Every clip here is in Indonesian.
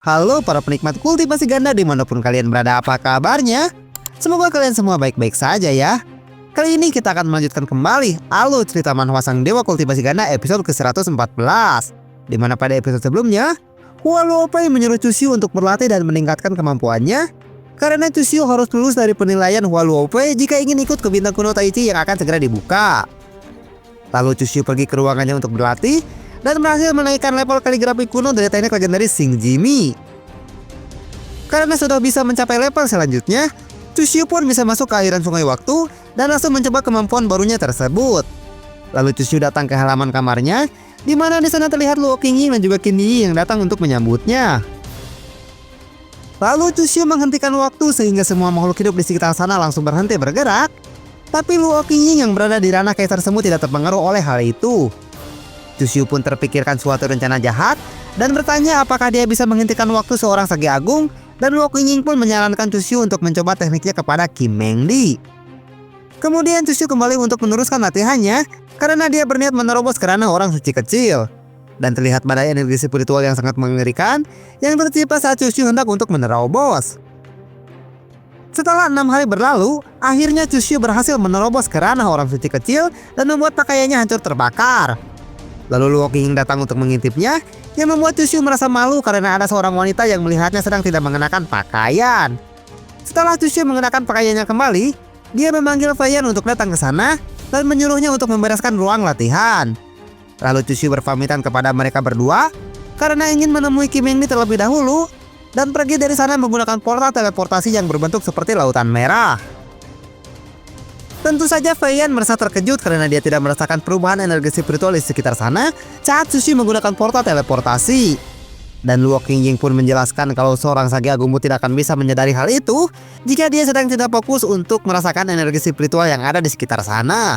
Halo para penikmat kultivasi ganda dimanapun kalian berada, apa kabarnya? Semoga kalian semua baik-baik saja ya. Kali ini kita akan melanjutkan kembali alur cerita manhwa sang dewa kultivasi ganda episode ke-114. Dimana pada episode sebelumnya, Hua Luofei menyuruh Chushu untuk berlatih dan meningkatkan kemampuannya. Karena Chushu harus lulus dari penilaian Hua Luofei jika ingin ikut ke bintang kuno Taichi yang akan segera dibuka. Lalu Chushu pergi ke ruangannya untuk berlatih dan berhasil menaikkan level kaligrafi kuno dari teknik legendaris Sing Jimi. Karena sudah bisa mencapai level selanjutnya, Chushu pun bisa masuk ke aliran sungai waktu dan langsung mencoba kemampuan barunya tersebut. Lalu Chushu datang ke halaman kamarnya, di mana di sana terlihat Luo Qingying dan juga Qin Yi yang datang untuk menyambutnya. Lalu Chushu menghentikan waktu sehingga semua makhluk hidup di sekitar sana langsung berhenti bergerak. Tapi Luo Qingying yang berada di ranah kaisar semu tidak terpengaruh oleh hal itu. Chushu pun terpikirkan suatu rencana jahat dan bertanya apakah dia bisa menghentikan waktu seorang Sage Agung, dan Luo Qingying pun menyarankan Chushu untuk mencoba tekniknya kepada Kim Mengdi. Kemudian Chushu kembali untuk meneruskan latihannya karena dia berniat menerobos ke ranah orang suci kecil. Dan terlihat badai energi spiritual yang sangat mengerikan yang tercipta saat Chushu hendak untuk menerobos. Setelah 6 hari berlalu, akhirnya Chushu berhasil menerobos ke ranah orang suci kecil dan membuat pakaiannya hancur terbakar. Lalu Luo Qingying datang untuk mengintipnya, yang membuat Chushu merasa malu karena ada seorang wanita yang melihatnya sedang tidak mengenakan pakaian. Setelah Chushu mengenakan pakaiannya kembali, dia memanggil Fei Yan untuk datang ke sana dan menyuruhnya untuk membereskan ruang latihan. Lalu Chushu berpamitan kepada mereka berdua karena ingin menemui Kim Mengdi terlebih dahulu dan pergi dari sana menggunakan portal teleportasi yang berbentuk seperti lautan merah. Tentu saja Fei Yan merasa terkejut karena dia tidak merasakan perubahan energi spiritual di sekitar sana saat Chushu menggunakan portal teleportasi. Dan Luo Qingying pun menjelaskan kalau seorang Sage Agung tidak akan bisa menyadari hal itu jika dia sedang tidak fokus untuk merasakan energi spiritual yang ada di sekitar sana.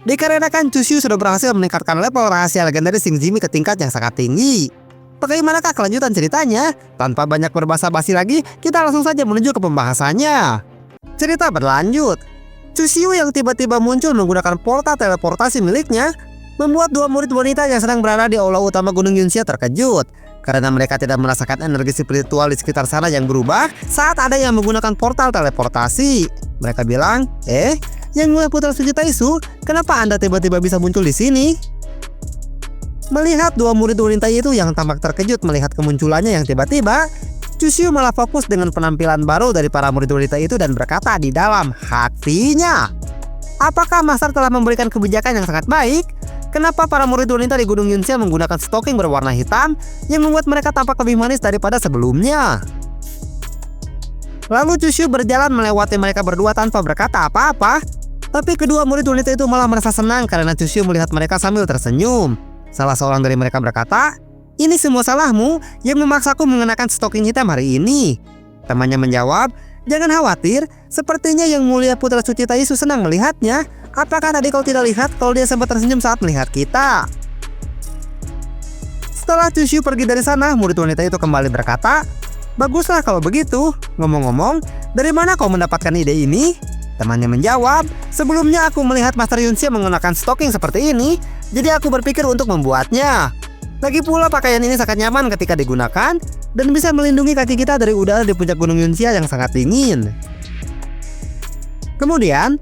Dikarenakan Chushu sudah berhasil meningkatkan level rahasia legendaris Sing Jimi ke tingkat yang sangat tinggi. Bagaimanakah kelanjutan ceritanya? Tanpa banyak berbasa-basi lagi, kita langsung saja menuju ke pembahasannya. Cerita berlanjut. Chushu yang tiba-tiba muncul menggunakan portal teleportasi miliknya membuat dua murid wanita yang sedang berada di aula utama Gunung Yunxia terkejut karena mereka tidak merasakan energi spiritual di sekitar sana yang berubah saat ada yang menggunakan portal teleportasi. Mereka bilang, Yang Mulia Putra Suci Taisu, kenapa Anda tiba-tiba bisa muncul di sini?" Melihat dua murid wanita itu yang tampak terkejut melihat kemunculannya yang tiba-tiba, Chushu malah fokus dengan penampilan baru dari para murid wanita itu dan berkata di dalam hatinya, "Apakah Master telah memberikan kebijakan yang sangat baik? Kenapa para murid wanita di Gunung Yunxia menggunakan stocking berwarna hitam yang membuat mereka tampak lebih manis daripada sebelumnya?" Lalu Chushu berjalan melewati mereka berdua tanpa berkata apa-apa. Tapi kedua murid wanita itu malah merasa senang karena Chushu melihat mereka sambil tersenyum. Salah seorang dari mereka berkata, "Ini semua salahmu yang memaksaku mengenakan stocking hitam hari ini." Temannya menjawab, "Jangan khawatir, sepertinya Yang Mulia Putra Suci Taisu senang melihatnya. Apakah tadi kau tidak lihat kalau dia sempat tersenyum saat melihat kita?" Setelah Chushu pergi dari sana, murid wanita itu kembali berkata, "Baguslah kalau begitu. Ngomong-ngomong, dari mana kau mendapatkan ide ini?" Temannya menjawab, "Sebelumnya aku melihat Master Yunxia mengenakan stocking seperti ini, jadi aku berpikir untuk membuatnya. Lagi pula pakaian ini sangat nyaman ketika digunakan dan bisa melindungi kaki kita dari udara di puncak Gunung Yunxia yang sangat dingin." Kemudian,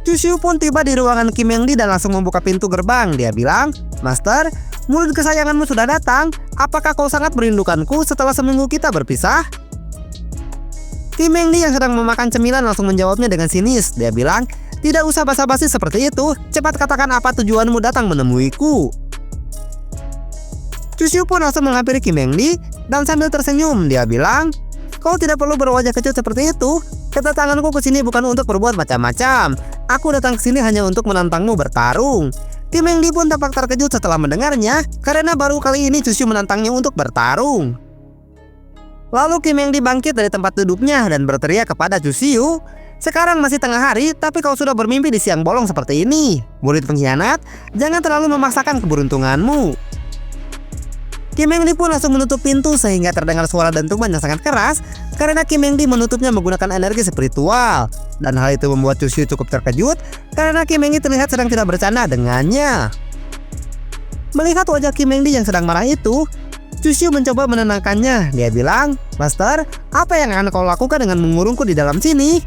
Chushu pun tiba di ruangan Kim Mengdi dan langsung membuka pintu gerbang. Dia bilang, "Master, murid kesayanganmu sudah datang. Apakah kau sangat merindukanku setelah seminggu kita berpisah?" Kim Mengdi yang sedang memakan cemilan langsung menjawabnya dengan sinis. Dia bilang, "Tidak usah basa-basi seperti itu. Cepat katakan apa tujuanmu datang menemuiku." Chushu pun langsung menghampiri Kim Mengdi dan sambil tersenyum dia bilang, "Kau tidak perlu berwajah kecil seperti itu. Kedatanganku ke sini bukan untuk berbuat macam-macam. Aku datang ke sini hanya untuk menantangmu bertarung." Kim Mengdi pun tampak terkejut setelah mendengarnya karena baru kali ini Chushu menantangnya untuk bertarung. Lalu Kim Mengdi bangkit dari tempat duduknya dan berteriak kepada Chushu, "Sekarang masih tengah hari, tapi kau sudah bermimpi di siang bolong seperti ini. Murid pengkhianat, jangan terlalu memaksakan keberuntunganmu." Kim Mengdi pun langsung menutup pintu sehingga terdengar suara dentuman yang sangat keras karena Kim Mengdi menutupnya menggunakan energi spiritual. Dan hal itu membuat Chushu cukup terkejut karena Kim Mengdi terlihat sedang tidak bercanda dengannya. Melihat wajah Kim Mengdi yang sedang marah itu, Chusyu mencoba menenangkannya. Dia bilang, "Master, apa yang akan kau lakukan dengan mengurungku di dalam sini?"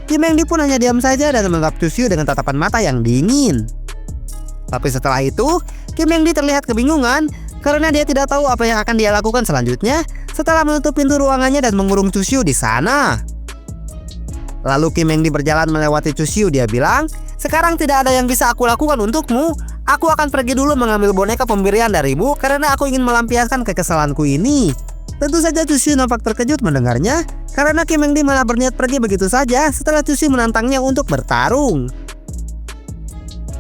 Kim Eng Di pun hanya diam saja dan menatap Chusyu dengan tatapan mata yang dingin. Tapi setelah itu, Kim Eng Di terlihat kebingungan karena dia tidak tahu apa yang akan dia lakukan selanjutnya setelah menutup pintu ruangannya dan mengurung Chusyu di sana. Lalu Kim Eng Di berjalan melewati Chusyu. Dia bilang, "Sekarang tidak ada yang bisa aku lakukan untukmu. Aku akan pergi dulu mengambil boneka pemberian darimu karena aku ingin melampiaskan kekesalanku ini." Tentu saja Chusyu nampak terkejut mendengarnya karena Kim Eng Di malah berniat pergi begitu saja setelah Chusyu menantangnya untuk bertarung.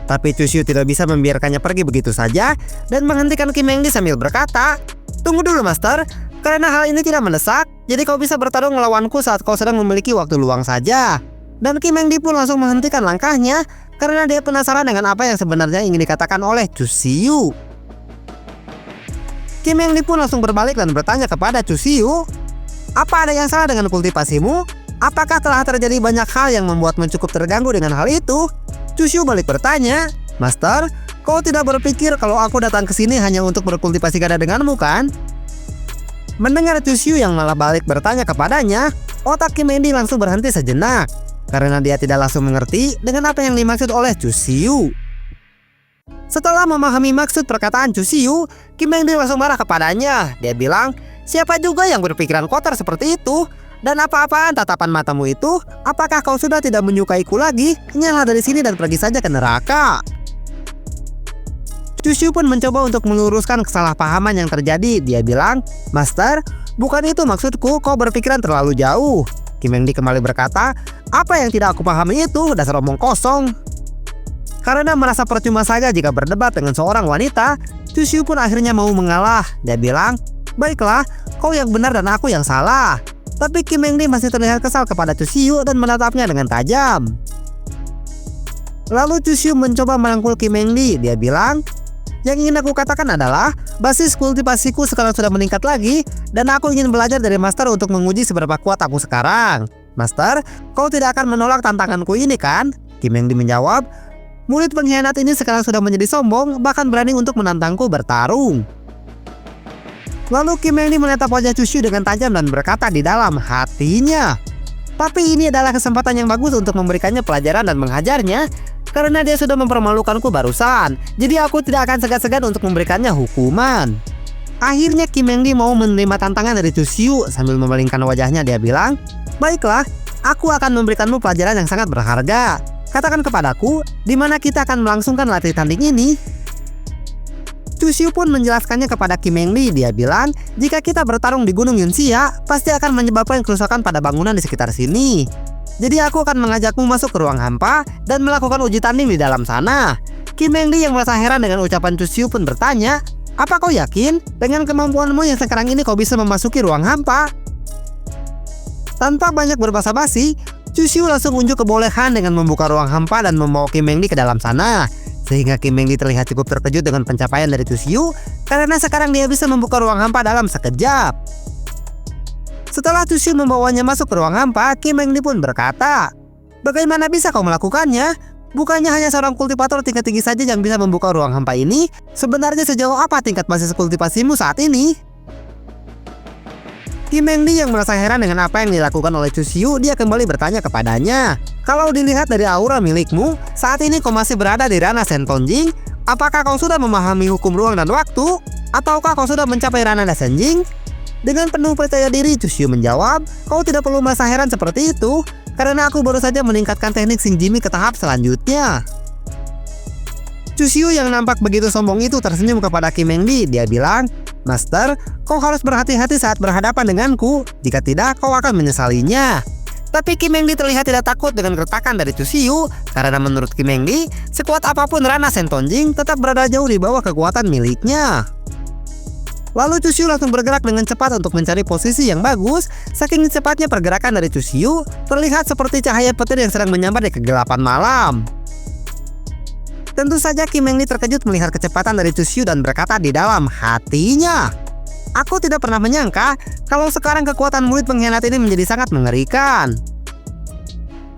Tapi Chusyu tidak bisa membiarkannya pergi begitu saja dan menghentikan Kim Eng Di sambil berkata, "Tunggu dulu, Master. Karena hal ini tidak mendesak, jadi kau bisa bertarung melawanku saat kau sedang memiliki waktu luang saja." Dan Kim Eng Di pun langsung menghentikan langkahnya karena dia penasaran dengan apa yang sebenarnya ingin dikatakan oleh Chusyu. Kim Eng Di pun langsung berbalik dan bertanya kepada Chusyu, "Apa ada yang salah dengan kultivasimu? Apakah telah terjadi banyak hal yang membuatmu cukup terganggu dengan hal itu?" Chusyu balik bertanya, "Master, kau tidak berpikir kalau aku datang ke sini hanya untuk berkultivasi gada denganmu, kan?" Mendengar Chusyu yang malah balik bertanya kepadanya, otak Kim Eng Di langsung berhenti sejenak karena dia tidak langsung mengerti dengan apa yang dimaksud oleh Chusyu. Setelah memahami maksud perkataan Chusyu, Kim Eng Di langsung marah kepadanya. Dia bilang, "Siapa juga yang berpikiran kotor seperti itu? Dan apa-apaan tatapan matamu itu? Apakah kau sudah tidak menyukaiku lagi? Nyala dari sini dan pergi saja ke neraka." Chusyu pun mencoba untuk meluruskan kesalahpahaman yang terjadi. Dia bilang, "Master, bukan itu maksudku, kau berpikiran terlalu jauh." Kim Eng Di kembali berkata, "Apa yang tidak aku pahami itu? Dasar omong kosong." Karena merasa percuma saja jika berdebat dengan seorang wanita, Chusyu pun akhirnya mau mengalah. Dia bilang, "Baiklah, kau yang benar dan aku yang salah." Tapi Kim Eng Di masih terlihat kesal kepada Chusyu dan menatapnya dengan tajam. Lalu Chusyu mencoba merangkul Kim Eng Di. Dia bilang, "Yang ingin aku katakan adalah basis kultivasiku sekarang sudah meningkat lagi dan aku ingin belajar dari Master untuk menguji seberapa kuat aku sekarang. Master, kau tidak akan menolak tantanganku ini, kan?" Kim Eng Di menjawab, "Murid pengkhianat ini sekarang sudah menjadi sombong, bahkan berani untuk menantangku bertarung." Lalu Kim Eng Di menatap wajah Chusyu dengan tajam dan berkata di dalam hatinya, "Tapi ini adalah kesempatan yang bagus untuk memberikannya pelajaran dan menghajarnya, karena dia sudah mempermalukanku barusan. Jadi aku tidak akan segan-segan untuk memberikannya hukuman." Akhirnya Kim Eng Di mau menerima tantangan dari Chusyu. Sambil memalingkan wajahnya dia bilang, "Baiklah, aku akan memberikanmu pelajaran yang sangat berharga. Katakan kepadaku, di mana kita akan melangsungkan latih tanding ini?" Chusyu pun menjelaskannya kepada Kim Eng Di. Dia bilang, "Jika kita bertarung di Gunung Yunxia, pasti akan menyebabkan kerusakan pada bangunan di sekitar sini. Jadi aku akan mengajakmu masuk ke ruang hampa dan melakukan uji tanding di dalam sana." Kim Eng Di yang merasa heran dengan ucapan Chusyu pun bertanya, "Apa kau yakin dengan kemampuanmu yang sekarang ini kau bisa memasuki ruang hampa?" Tanpa banyak berbasa-basi, Chusyu langsung unjuk kebolehan dengan membuka ruang hampa dan membawa Kim Eng Di ke dalam sana. Sehingga Kim Eng Di terlihat cukup terkejut dengan pencapaian dari Chusyu karena sekarang dia bisa membuka ruang hampa dalam sekejap. Setelah Chusyu membawanya masuk ke ruang hampa, Kim Eng Di pun berkata, "Bagaimana bisa kau melakukannya? Bukannya hanya seorang kultivator tingkat tinggi saja yang bisa membuka ruang hampa ini? Sebenarnya sejauh apa tingkat basis kultivasimu saat ini?" Kim Eng Di yang merasa heran dengan apa yang dilakukan oleh Chusyu, dia kembali bertanya kepadanya, "Kalau dilihat dari aura milikmu, saat ini kau masih berada di ranah Sentonjing. Apakah kau sudah memahami hukum ruang dan waktu? Ataukah kau sudah mencapai ranah Dasenjing?" Dengan penuh percaya diri, Chusyu menjawab, "Kau tidak perlu merasa heran seperti itu, karena aku baru saja meningkatkan teknik Xingjimi ke tahap selanjutnya." Chusyu yang nampak begitu sombong itu tersenyum kepada Kim Eng Di. Dia bilang, "Master, kau harus berhati-hati saat berhadapan denganku. Jika tidak, kau akan menyesalinya." Tapi Kim Eng Di terlihat tidak takut dengan gertakan dari Chusyu, karena menurut Kim Eng Di, sekuat apapun ranah Sentonjing tetap berada jauh di bawah kekuatan miliknya. Lalu Chusyu langsung bergerak dengan cepat untuk mencari posisi yang bagus. Saking cepatnya pergerakan dari Chusyu, terlihat seperti cahaya petir yang sedang menyambar di kegelapan malam. Tentu saja Kim Eng Di terkejut melihat kecepatan dari Chusyu dan berkata di dalam hatinya, "Aku tidak pernah menyangka kalau sekarang kekuatan murid pengkhianat ini menjadi sangat mengerikan."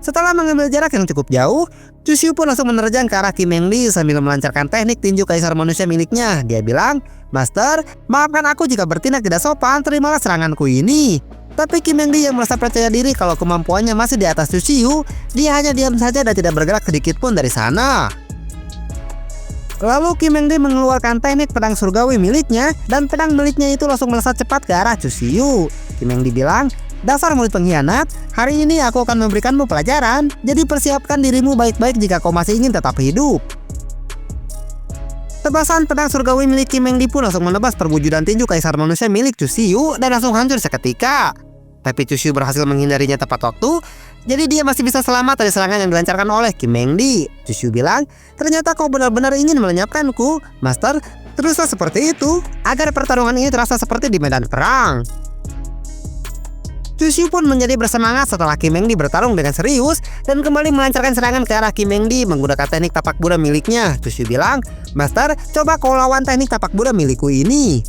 Setelah mengambil jarak yang cukup jauh, Chushu pun langsung menerjang ke arah Kim Eng Lee sambil melancarkan teknik tinju kaisar manusia miliknya. Dia bilang, "Master, maafkan aku jika bertindak tidak sopan, terimalah seranganku ini." Tapi Kim Eng Lee yang merasa percaya diri kalau kemampuannya masih di atas Chushu, dia hanya diam saja dan tidak bergerak sedikit pun dari sana. Lalu Kim Eng Lee mengeluarkan teknik pedang surgawi miliknya dan pedang miliknya itu langsung melesat cepat ke arah Chushu. Kim Eng Lee bilang, "Dasar murid pengkhianat, hari ini aku akan memberikanmu pelajaran, jadi persiapkan dirimu baik-baik jika kau masih ingin tetap hidup." Tebasan pedang surgawi milik Kim Eng Lee pun langsung menebas perwujudan tinju kaisar manusia milik Chushu dan langsung hancur seketika. Tapi Chushu berhasil menghindarinya tepat waktu, jadi dia masih bisa selamat dari serangan yang dilancarkan oleh Kim Eng Lee. Chushu bilang, "Ternyata kau benar-benar ingin melenyapkanku, Master. Teruslah seperti itu, agar pertarungan ini terasa seperti di medan perang." Chushu pun menjadi bersemangat setelah Kim Eng Lee bertarung dengan serius dan kembali melancarkan serangan ke arah Kim Eng Lee menggunakan teknik tapak Buddha miliknya. Chushu bilang, "Master, coba kau lawan teknik tapak Buddha milikku ini."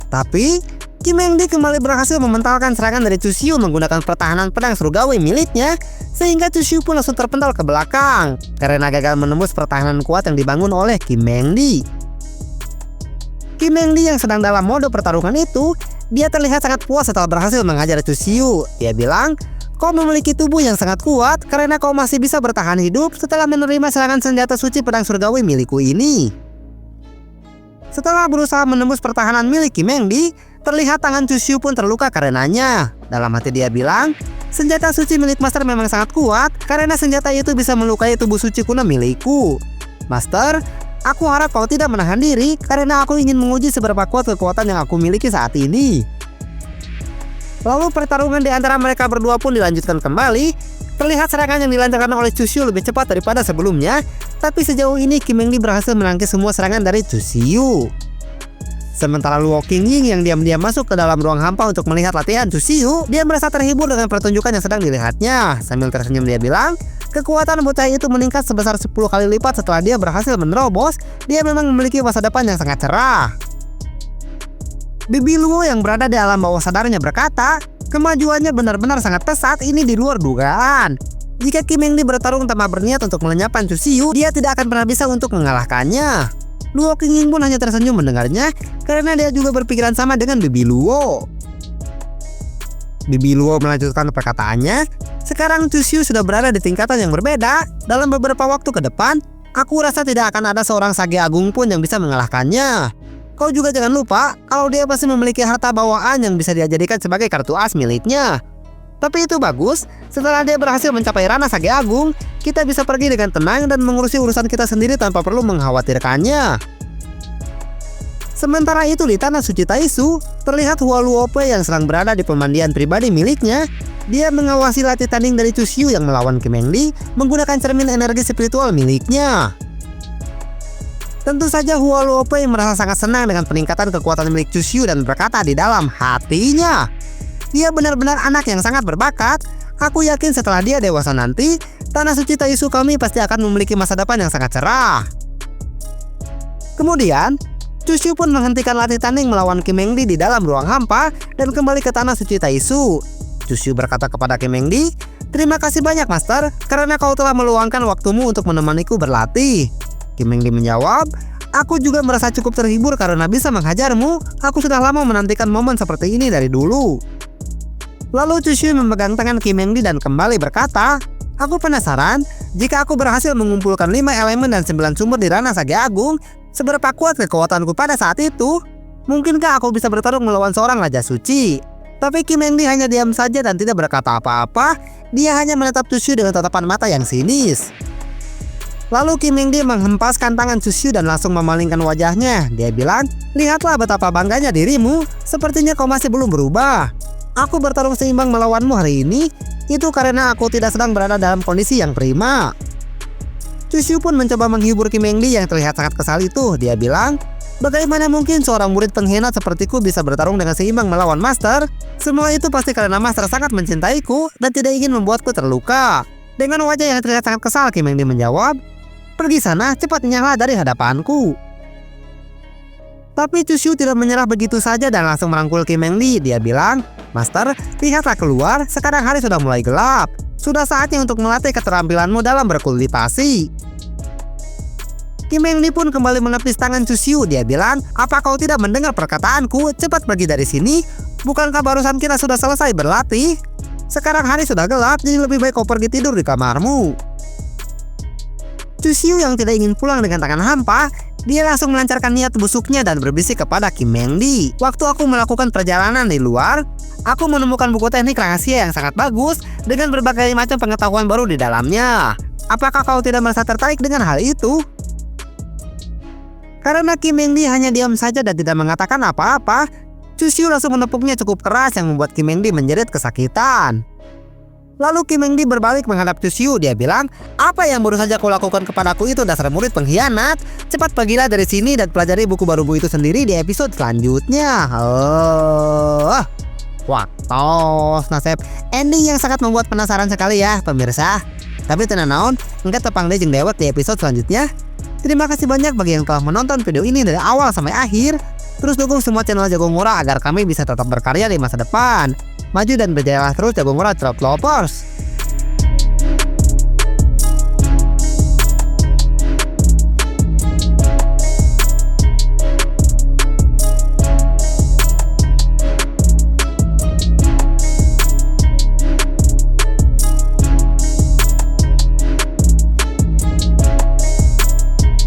Tapi Kim Eng Lee kembali berhasil mementalkan serangan dari Chushu menggunakan pertahanan pedang surgawi miliknya, sehingga Chushu pun langsung terpental ke belakang karena gagal menembus pertahanan kuat yang dibangun oleh Kim Eng Lee. Kim Eng Lee yang sedang dalam mode pertarungan itu, dia terlihat sangat puas setelah berhasil mengajar Chushu. Dia bilang, "Kau memiliki tubuh yang sangat kuat karena kau masih bisa bertahan hidup setelah menerima serangan senjata suci pedang surgawi milikku ini." Setelah berusaha menembus pertahanan milik Kim Eng Lee, terlihat tangan Chushu pun terluka karenanya. Dalam hati dia bilang, "Senjata suci milik Master memang sangat kuat karena senjata itu bisa melukai tubuh suci kuno milikku. Master, aku harap kau tidak menahan diri karena aku ingin menguji seberapa kuat kekuatan yang aku miliki saat ini." Lalu pertarungan di antara mereka berdua pun dilanjutkan kembali. Terlihat serangan yang dilancarkan oleh Chushu lebih cepat daripada sebelumnya, tapi sejauh ini Kim Eng Lee berhasil menangkis semua serangan dari Chushu. Sementara Luo Qingying yang diam-diam masuk ke dalam ruang hampa untuk melihat latihan Chushu, dia merasa terhibur dengan pertunjukan yang sedang dilihatnya. Sambil tersenyum dia bilang, kekuatan bocah itu meningkat sebesar 10 kali lipat setelah dia berhasil menerobos. Dia memang memiliki masa depan yang sangat cerah. Bibi Luo yang berada di alam bawah sadarnya berkata, kemajuannya benar-benar sangat pesat, ini di luar dugaan. Jika Kim Eng Lee bertarung tanpa berniat untuk melenyapkan Chushu, dia tidak akan pernah bisa untuk mengalahkannya. Luo Qingying pun hanya tersenyum mendengarnya karena dia juga berpikiran sama dengan Bibi Luo. Bibi Luo melanjutkan perkataannya, "Sekarang Chushu sudah berada di tingkatan yang berbeda. Dalam beberapa waktu ke depan, aku rasa tidak akan ada seorang sage agung pun yang bisa mengalahkannya. Kau juga jangan lupa kalau dia pasti memiliki harta bawaan yang bisa dia jadikan sebagai kartu as miliknya. Tapi itu bagus, setelah dia berhasil mencapai ranah sage agung, kita bisa pergi dengan tenang dan mengurusi urusan kita sendiri tanpa perlu mengkhawatirkannya." Sementara itu di tanah suci Taisu, terlihat Hua Luope yang sedang berada di pemandian pribadi miliknya. Dia mengawasi latih tanding dari Chushu yang melawan Kim Eng Lee menggunakan cermin energi spiritual miliknya. Tentu saja Hua Luope merasa sangat senang dengan peningkatan kekuatan milik Chushu dan berkata di dalam hatinya, "Dia benar-benar anak yang sangat berbakat. Aku yakin setelah dia dewasa nanti, tanah suci Taisu kami pasti akan memiliki masa depan yang sangat cerah." Kemudian, Chushu pun menghentikan latih tanding melawan Kim Eng Lee di dalam ruang hampa dan kembali ke tanah suci Taisu. Chushu berkata kepada Kim Eng Lee, "Terima kasih banyak Master, karena kau telah meluangkan waktumu untuk menemaniku berlatih." Kim Eng Lee menjawab, "Aku juga merasa cukup terhibur karena bisa menghajarmu. Aku sudah lama menantikan momen seperti ini dari dulu." Lalu Chushu memegang tangan Kim Eng Lee dan kembali berkata, "Aku penasaran, jika aku berhasil mengumpulkan 5 elemen dan 9 sumber di ranah sage agung, seberapa kuat kekuatanku pada saat itu? Mungkinkah aku bisa bertarung melawan seorang raja suci?" Tapi Kim Eng Lee hanya diam saja dan tidak berkata apa-apa. Dia hanya menatap Chushu dengan tatapan mata yang sinis. Lalu Kim Eng Lee menghempaskan tangan Chushu dan langsung memalingkan wajahnya. Dia bilang, "Lihatlah betapa bangganya dirimu, sepertinya kau masih belum berubah. Aku bertarung seimbang melawanmu hari ini, itu karena aku tidak sedang berada dalam kondisi yang prima." Chushu pun mencoba menghibur Kim Eng Lee yang terlihat sangat kesal itu. Dia bilang, "Bagaimana mungkin seorang murid pengkhianat sepertiku bisa bertarung dengan seimbang melawan Master? Semua itu pasti karena Master sangat mencintaiku dan tidak ingin membuatku terluka." Dengan wajah yang terlihat sangat kesal, Kim Eng Lee menjawab, "Pergi sana, cepat nyala dari hadapanku." Tapi Chushu tidak menyerah begitu saja dan langsung merangkul Kim Eng Lee. Dia bilang, "Master, lihatlah keluar, sekarang hari sudah mulai gelap. Sudah saatnya untuk melatih keterampilanmu dalam berkultivasi. Kim Eng Lee pun kembali menepis tangan Cusiu. Dia bilang, apa kau tidak mendengar perkataanku? Cepat pergi dari sini. Bukankah barusan kita sudah selesai berlatih? Sekarang hari sudah gelap, jadi lebih baik kau pergi tidur di kamarmu. Cusiu yang tidak ingin pulang dengan tangan hampa, dia langsung melancarkan niat busuknya dan berbisik kepada Kim Eng Lee. Waktu aku melakukan perjalanan di luar, aku menemukan buku teknik rahasia yang sangat bagus dengan berbagai macam pengetahuan baru di dalamnya. Apakah kau tidak merasa tertarik dengan hal itu? Karena Kim Eng Lee hanya diam saja dan tidak mengatakan apa-apa, Cusiu langsung menepuknya cukup keras yang membuat Kim Eng Lee menjerit kesakitan. Lalu Kim Eng Lee berbalik menghadap Cusiu. Dia bilang, apa yang baru saja kau lakukan kepadaku itu dasar murid pengkhianat. Cepat pergilah dari sini dan pelajari buku baru itu sendiri di episode selanjutnya. Wah, tos nasib ending yang sangat membuat penasaran sekali ya pemirsa. Tapi tenang naon, engke tepang deh jeung dewet di episode selanjutnya. Terima kasih banyak bagi yang telah menonton video ini dari awal sampai akhir. Terus dukung semua channel Jago Ngura agar kami bisa tetap berkarya di masa depan. Maju dan berjaya terus Jago Ngura Lovers.